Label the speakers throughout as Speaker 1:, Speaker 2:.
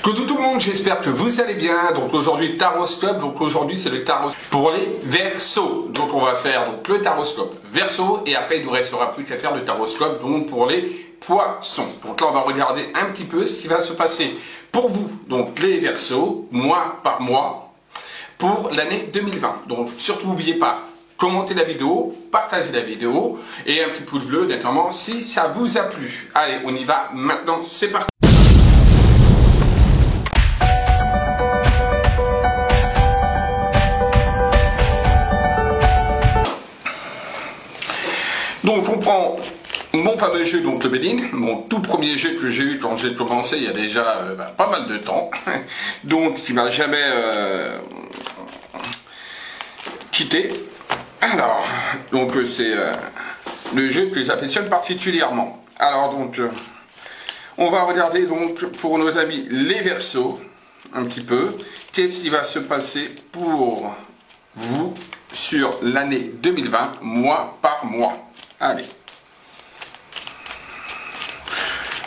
Speaker 1: Coucou tout le monde, j'espère que vous allez bien. Donc aujourd'hui Taroscope, donc aujourd'hui c'est le tarot pour les Verseaux. Donc on va faire donc le Taroscope Verseau et après il ne nous restera plus qu'à faire le Taroscope donc pour les Poissons. Donc là on va regarder un petit peu ce qui va se passer pour vous, donc les Verseaux, mois par mois, pour l'année 2020. Donc surtout n'oubliez pas, commentez la vidéo, partagez la vidéo et un petit pouce bleu notamment si ça vous a plu. Allez, on y va maintenant, c'est parti. Donc on prend mon fameux jeu, donc le Bénin, mon tout premier jeu que j'ai eu quand j'ai commencé il y a déjà pas mal de temps, donc qui m'a jamais quitté. Alors, donc c'est le jeu que j'affectionne particulièrement. Alors donc, on va regarder donc pour nos amis les Verseaux, un petit peu, qu'est-ce qui va se passer pour vous sur l'année 2020, mois par mois. Allez.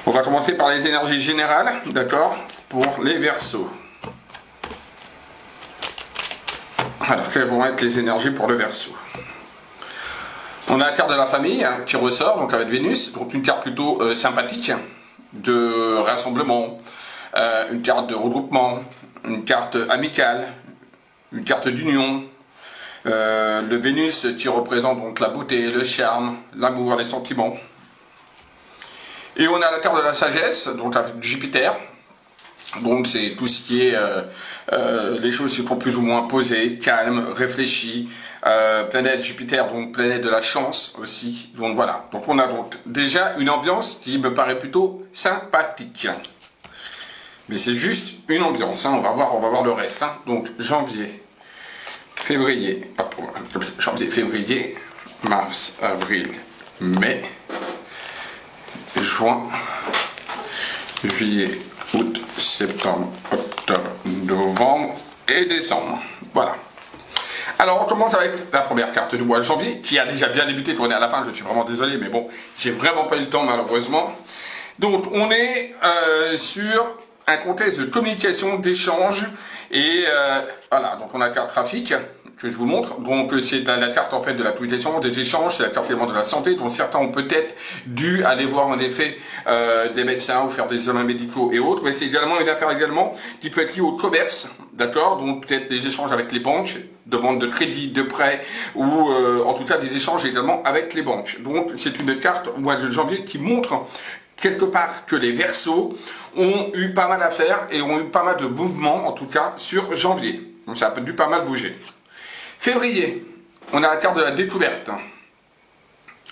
Speaker 1: On va commencer par les énergies générales, d'accord, pour les Verseaux. Alors, quelles vont être les énergies pour le Verseau? On a la carte de la famille hein, qui ressort, donc avec Vénus, donc une carte plutôt sympathique, de rassemblement, une carte de regroupement, une carte amicale, une carte d'union. Le Vénus qui représente donc la beauté, le charme, l'amour, les sentiments. Et on a la carte de la sagesse, donc avec Jupiter. Donc c'est tout ce qui est les choses qui sont plus ou moins posées, calmes, réfléchies. Planète Jupiter, donc planète de la chance aussi. Donc voilà. Donc on a donc déjà une ambiance qui me paraît plutôt sympathique. Mais c'est juste une ambiance. Hein. On va voir le reste. Hein. Donc janvier. Février, janvier, février, mars, avril, mai, juin, juillet, août, septembre, octobre, novembre et décembre. Voilà. Alors on commence avec la première carte du mois de janvier qui a déjà bien débuté, on est à la fin, je suis vraiment désolé, mais bon, j'ai vraiment pas eu le temps malheureusement. Donc on est sur un contexte de communication, d'échange et voilà, donc on a la carte trafic que je vous montre, donc c'est la carte en fait de la communication, des échanges, c'est la carte élément de la santé, dont certains ont peut-être dû aller voir en effet des médecins ou faire des examens médicaux et autres, mais c'est également une affaire également qui peut être liée au commerce, d'accord, donc peut-être des échanges avec les banques, demande de crédit, de prêt, ou en tout cas des échanges également avec les banques. Donc c'est une carte au mois de janvier qui montre quelque part que les Verseaux ont eu pas mal à faire et ont eu pas mal de mouvements, en tout cas, sur janvier. Donc ça a dû pas mal bouger. Février, on a la carte de la découverte.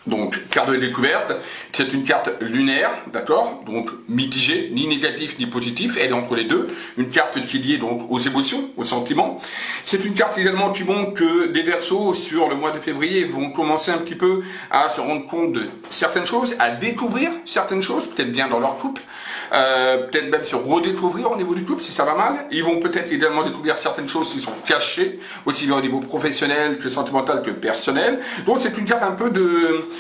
Speaker 1: Donc, carte de découverte, c'est une carte lunaire, d'accord, donc mitigée, ni négatif ni positif, elle est entre les deux, une carte qui est liée donc aux émotions, aux sentiments. C'est une carte également qui montre que des Verseaux sur le mois de février vont commencer un petit peu à se rendre compte de certaines choses, à découvrir certaines choses, peut-être bien dans leur couple, peut-être même se redécouvrir au niveau du couple si ça va mal. Ils vont peut-être également découvrir certaines choses qui sont cachées, aussi bien au niveau professionnel que sentimental que personnel. Donc c'est une carte un peu de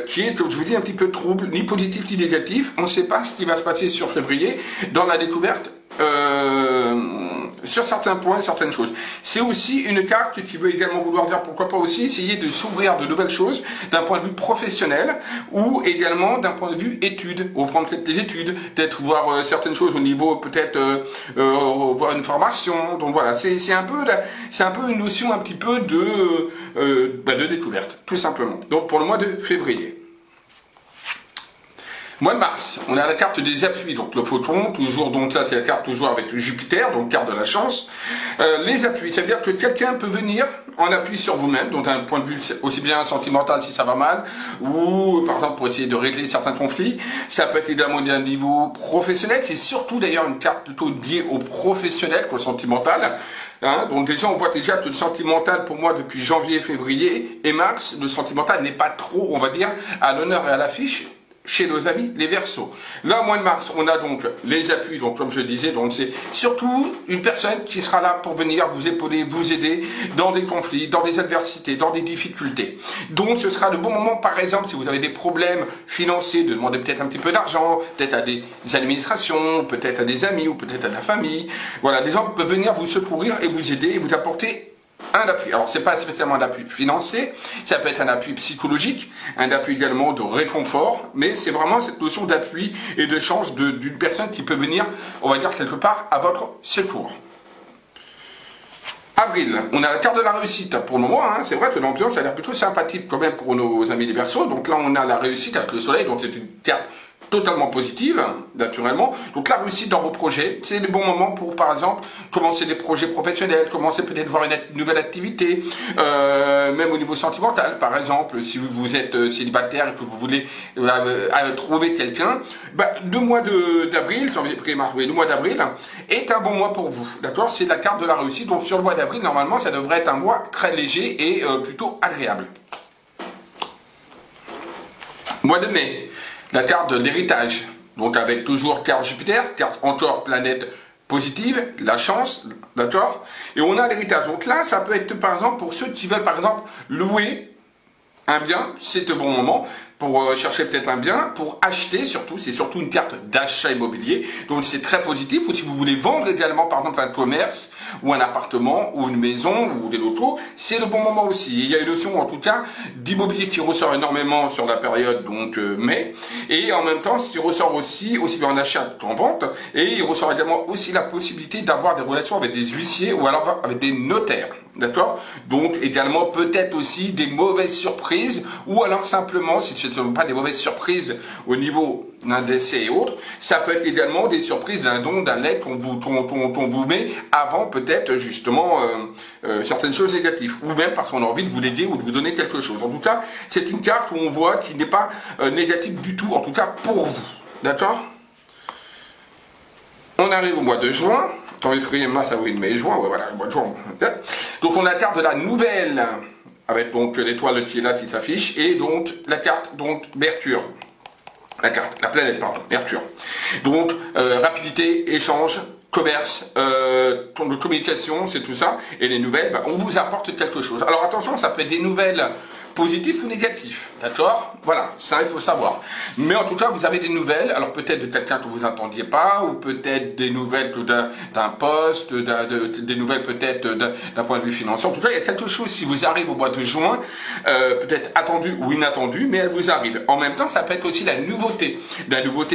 Speaker 1: qui est, comme je vous dis, un petit peu trouble, ni positif ni négatif. On ne sait pas ce qui va se passer sur février dans la découverte sur certains points, certaines choses. C'est aussi une carte qui veut également vouloir dire pourquoi pas aussi essayer de s'ouvrir de nouvelles choses d'un point de vue professionnel ou également d'un point de vue études, ou prendre peut-être des études, peut-être voir certaines choses au niveau peut-être voir une formation. Donc voilà, c'est un peu une notion un petit peu de découverte, tout simplement. Donc pour le mois de février. Mois de mars, on a la carte des appuis, donc le photon, toujours, donc ça c'est la carte toujours avec Jupiter, donc carte de la chance. Les appuis, ça veut dire que quelqu'un peut venir en appui sur vous-même, donc d'un point de vue aussi bien sentimental si ça va mal, ou par exemple pour essayer de régler certains conflits. Ça peut être également d'un niveau professionnel, c'est surtout d'ailleurs une carte plutôt liée au professionnel qu'au sentimental. Hein, donc déjà on voit déjà que le sentimental pour moi depuis janvier, février et mars, le sentimental n'est pas trop, on va dire, à l'honneur et à l'affiche. chez nos amis les Verseaux. Là, au mois de mars, on a donc les appuis, donc comme je disais, donc c'est surtout une personne qui sera là pour venir vous épauler, vous aider dans des conflits, dans des adversités, dans des difficultés. Donc ce sera le bon moment, par exemple, si vous avez des problèmes financiers, de demander peut-être un petit peu d'argent, peut-être à des administrations, peut-être à des amis ou peut-être à la famille. Voilà, des gens peuvent venir vous secourir et vous aider et vous apporter un appui. Alors, c'est pas spécialement un appui financier, ça peut être un appui psychologique, un appui également de réconfort, mais c'est vraiment cette notion d'appui et de chance d'une personne qui peut venir, on va dire, quelque part à votre secours. Avril, on a la carte de la réussite pour le moment, hein. C'est vrai que l'ambiance a l'air plutôt sympathique quand même pour nos amis les Verseaux. Donc là, on a la réussite avec le soleil, donc c'est une carte totalement positive, naturellement. Donc la réussite dans vos projets, c'est le bon moment pour, par exemple, commencer des projets professionnels, commencer peut-être voir une nouvelle activité, même au niveau sentimental, par exemple, si vous êtes célibataire et que vous voulez trouver quelqu'un, le mois d'avril, le mois d'avril est un bon mois pour vous, d'accord? C'est la carte de la réussite, donc sur le mois d'avril, normalement, ça devrait être un mois très léger et plutôt agréable. Mois de mai. La carte de l'héritage, donc avec toujours carte Jupiter, carte encore planète positive, la chance, d'accord? Et on a l'héritage. Donc là, ça peut être par exemple pour ceux qui veulent par exemple louer un bien, c'est un bon moment pour chercher peut-être un bien, pour acheter surtout, c'est surtout une carte d'achat immobilier, donc c'est très positif. Ou si vous voulez vendre également par exemple un commerce, ou un appartement, ou une maison, ou des locaux, c'est le bon moment aussi. Il y a une notion en tout cas d'immobilier qui ressort énormément sur la période donc mai, et en même temps ce qui ressort aussi bien en achat qu'en vente, et il ressort également aussi la possibilité d'avoir des relations avec des huissiers ou alors avec des notaires, d'accord? Donc également peut-être aussi des mauvaises surprises, ou alors simplement, si ce ne sont pas des mauvaises surprises au niveau d'un décès et autres, ça peut être également des surprises d'un don, d'un legs qu'on vous met avant peut-être justement certaines choses négatives, ou même parce qu'on a envie de vous l'aider ou de vous donner quelque chose. En tout cas, c'est une carte où on voit qu'il n'est pas négative du tout, en tout cas pour vous, d'accord? On arrive au mois de juin, janvier, février, mars, avril, mai, juin, ouais, voilà, le mois de juin. Donc on a la carte de la nouvelle, avec donc l'étoile qui est là qui s'affiche, et donc la carte donc Mercure. La planète, pardon, Mercure. Donc rapidité, échange, commerce, de communication, c'est tout ça, et les nouvelles, on vous apporte quelque chose. Alors attention, ça peut être des nouvelles positif ou négatif, d'accord? Voilà, ça il faut savoir. Mais en tout cas, vous avez des nouvelles, alors peut-être de quelqu'un que vous n'entendiez pas, ou peut-être des nouvelles d'un poste, des nouvelles peut-être d'un point de vue financier. En tout cas, il y a quelque chose, si vous arrive au mois de juin, peut-être attendu ou inattendu, mais elle vous arrive. En même temps, ça peut être aussi la nouveauté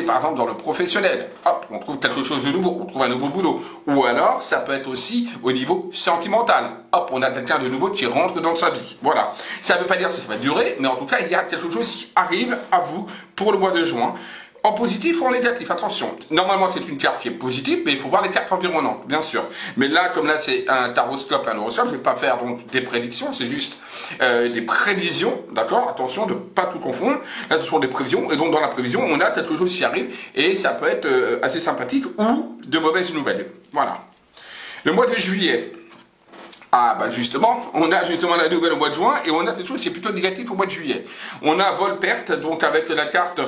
Speaker 1: par exemple dans le professionnel. Hop, on trouve quelque chose de nouveau, on trouve un nouveau boulot. Ou alors, ça peut être aussi au niveau sentimental. Hop, on a quelqu'un de nouveau qui rentre dans sa vie. Voilà. Ça ne veut pas dire que ça va durer, mais en tout cas, il y a quelque chose qui arrive à vous pour le mois de juin. En positif ou en négatif, attention. Normalement, c'est une carte qui est positive, mais il faut voir les cartes environnantes, bien sûr. Mais là, comme là, c'est un taroscope, un horoscope, je ne vais pas faire donc des prédictions, c'est juste des prévisions, d'accord? Attention de ne pas tout confondre. Là, ce sont des prévisions, et donc dans la prévision, on a quelque chose qui arrive, et ça peut être assez sympathique ou de mauvaises nouvelles. Voilà. Le mois de juillet. Ah bah justement, on a justement la nouvelle au mois de juin et on a quelque chose qui est plutôt négatif au mois de juillet. On a vol-perte, donc avec la carte,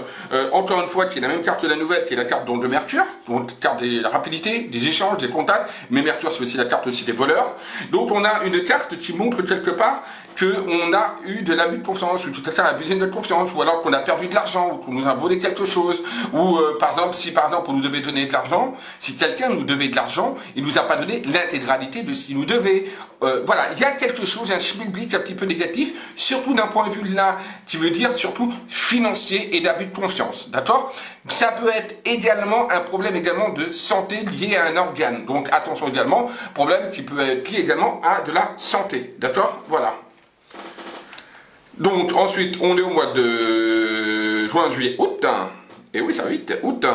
Speaker 1: encore une fois, qui est la même carte que la nouvelle, qui est la carte donc, de Mercure, donc carte de la rapidité, des échanges, des contacts, mais Mercure c'est aussi la carte aussi des voleurs. Donc on a une carte qui montre quelque part qu'on a eu de l'abus de confiance, ou tout quelqu'un a abusé de notre confiance, ou alors qu'on a perdu de l'argent, ou qu'on nous a volé quelque chose, ou par exemple, si par exemple on nous devait donner de l'argent, si quelqu'un nous devait de l'argent, il nous a pas donné l'intégralité de ce qu'il nous devait. Voilà, il y a quelque chose, un schmilblick un petit peu négatif, surtout d'un point de vue là, qui veut dire surtout financier et d'abus de confiance, d'accord? Ça peut être également un problème également de santé lié à un organe, donc attention également, problème qui peut être lié également à de la santé, d'accord? Voilà. Donc ensuite, on est au mois de juin, juillet, août. Et oui, ça va vite, août.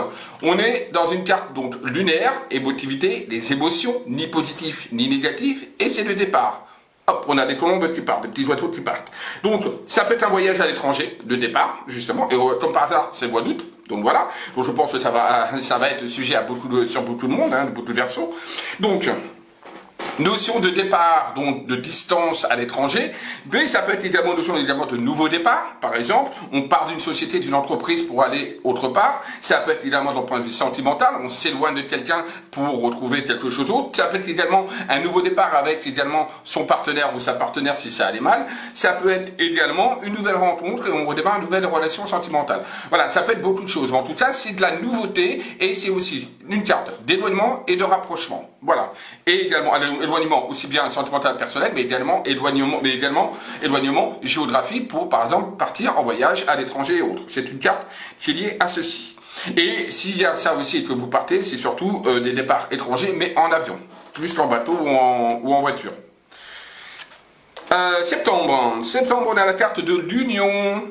Speaker 1: On est dans une carte donc lunaire, émotivité, les émotions, ni positifs ni négatifs, et c'est le départ. Hop, on a des colombes qui partent, des petits oiseaux qui partent. Donc, ça peut être un voyage à l'étranger, le départ, justement, et comme par hasard, c'est le mois d'août. Donc voilà, donc je pense que ça va être sujet à sur beaucoup de monde, hein, beaucoup de Verseaux. Donc, Notion de départ, donc de distance à l'étranger, mais ça peut être également notion également de nouveau départ. Par exemple, on part d'une société, d'une entreprise pour aller autre part. Ça peut être également d'un point de vue sentimental, on s'éloigne de quelqu'un pour retrouver quelque chose d'autre. Ça peut être également un nouveau départ avec également son partenaire ou sa partenaire si ça allait mal. Ça peut être également une nouvelle rencontre et on redémarre une nouvelle relation sentimentale. Voilà, ça peut être beaucoup de choses. En tout cas, c'est de la nouveauté et c'est aussi une carte d'éloignement et de rapprochement. Voilà. Et également, éloignement aussi bien sentimental personnel, mais également éloignement géographique pour, par exemple, partir en voyage à l'étranger et autres. C'est une carte qui est liée à ceci. Et s'il y a ça aussi que vous partez, c'est surtout des départs étrangers, mais en avion, plus qu'en bateau ou en voiture. Septembre, on a la carte de l'union.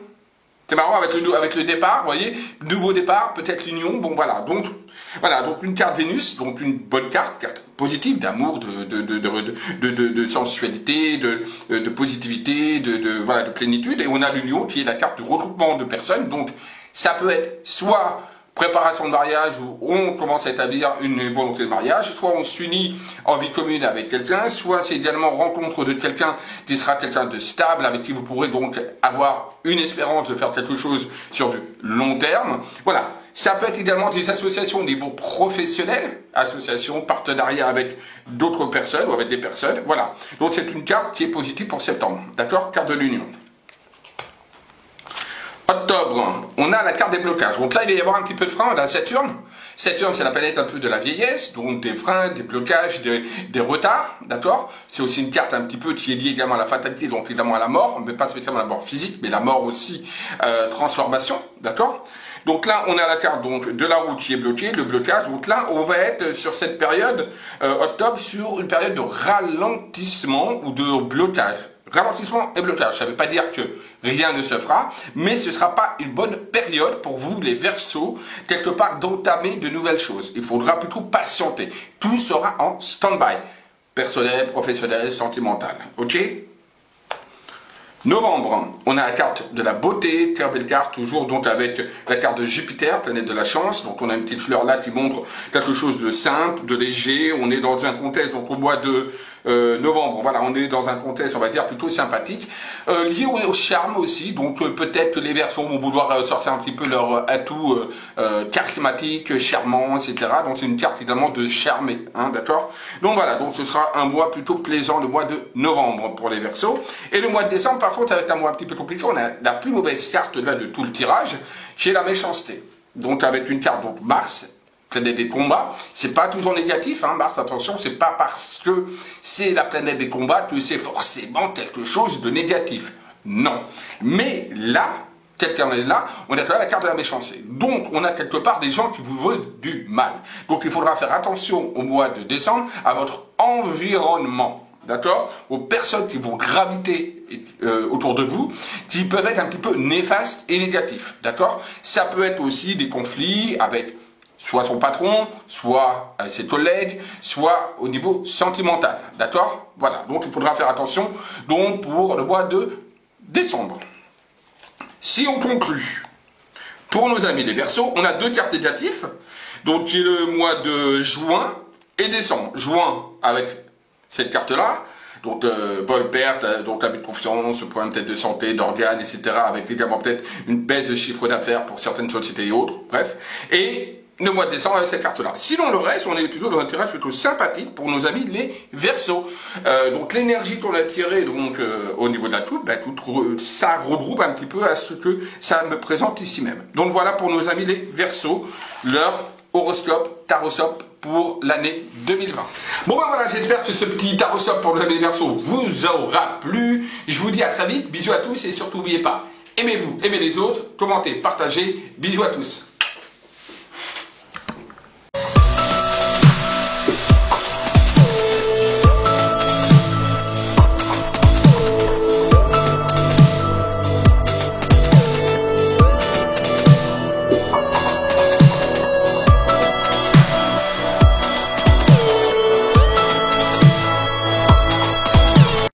Speaker 1: C'est marrant avec le départ, vous voyez, nouveau départ, peut-être l'union, bon voilà, donc une carte Vénus, donc une bonne carte positive d'amour, de sensualité, de positivité, voilà, de plénitude, et on a l'union qui est la carte de regroupement de personnes, donc ça peut être soit préparation de mariage où on commence à établir une volonté de mariage, soit on s'unit en vie commune avec quelqu'un, soit c'est également rencontre de quelqu'un qui sera quelqu'un de stable, avec qui vous pourrez donc avoir une espérance de faire quelque chose sur du long terme. Voilà. Ça peut être également des associations au niveau professionnel, associations, partenariats avec d'autres personnes ou avec des personnes. Voilà. Donc c'est une carte qui est positive pour septembre. D'accord? Carte de l'union. Octobre, on a la carte des blocages. Donc là, il va y avoir un petit peu de frein. On a Saturne. Saturne, c'est la planète un peu de la vieillesse, donc des freins, des blocages, des retards, d'accord? C'est aussi une carte un petit peu qui est liée également à la fatalité, donc également à la mort, mais pas spécialement à la mort physique, mais la mort aussi, transformation, d'accord? Donc là, on a la carte donc de la route qui est bloquée, le blocage. Donc là, on va être sur cette période, octobre, sur une période de ralentissement ou de blocage. Ralentissement et blocage, ça ne veut pas dire que rien ne se fera, mais ce ne sera pas une bonne période pour vous, les Verseaux, quelque part d'entamer de nouvelles choses. Il faudra plutôt patienter. Tout sera en stand-by. Personnel, professionnel, sentimental. Ok ? Novembre, on a la carte de la beauté, très belle carte, toujours donc avec la carte de Jupiter, planète de la chance. Donc on a une petite fleur là qui montre quelque chose de simple, de léger. On est dans un contexte, donc au mois de novembre, voilà, on est dans un contexte, on va dire, plutôt sympathique, lié au charme aussi. Donc peut-être que les Verseaux vont vouloir sortir un petit peu leur atout charismatique, charmant, etc. Donc c'est une carte également de charmer, hein, d'accord? Donc voilà, donc ce sera un mois plutôt plaisant, le mois de novembre pour les Verseaux. Et le mois de décembre, par contre, ça va être un mois un petit peu compliqué. On a la plus mauvaise carte là de tout le tirage, qui est la méchanceté. Donc avec une carte, donc Mars, planète des combats, c'est pas toujours négatif, hein, Mars, attention, c'est pas parce que c'est la planète des combats que c'est forcément quelque chose de négatif. Non. Mais là, quelqu'un est là, on a la carte de la méchanceté. Donc, on a quelque part des gens qui vous veulent du mal. Donc, il faudra faire attention au mois de décembre à votre environnement. D'accord? Aux personnes qui vont graviter autour de vous, qui peuvent être un petit peu néfastes et négatifs. D'accord? Ça peut être aussi des conflits avec soit son patron, soit avec ses collègues, soit au niveau sentimental. D'accord? Voilà. Donc, il faudra faire attention donc pour le mois de décembre. Si on conclut, pour nos amis les Verseaux, on a deux cartes négatives, donc qui est le mois de juin et décembre. Juin avec cette carte-là, donc vol perte, donc abus de confiance, problème peut-être de santé, d'organes, etc., avec également peut-être une baisse de chiffre d'affaires pour certaines sociétés et autres, bref. Et le mois de décembre avec cette carte-là. Sinon, le reste, on est plutôt dans un tirage plutôt sympathique pour nos amis les Verseaux. Donc, l'énergie qu'on a tirée donc, au niveau de la touche, ben, ça regroupe un petit peu à ce que ça me présente ici même. Donc, voilà pour nos amis les Verseaux, leur horoscope, taroscope pour l'année 2020. Bon, ben voilà, j'espère que ce petit taroscope pour nos amis les Verseaux vous aura plu. Je vous dis à très vite, bisous à tous et surtout n'oubliez pas, aimez-vous, aimez les autres, commentez, partagez, bisous à tous.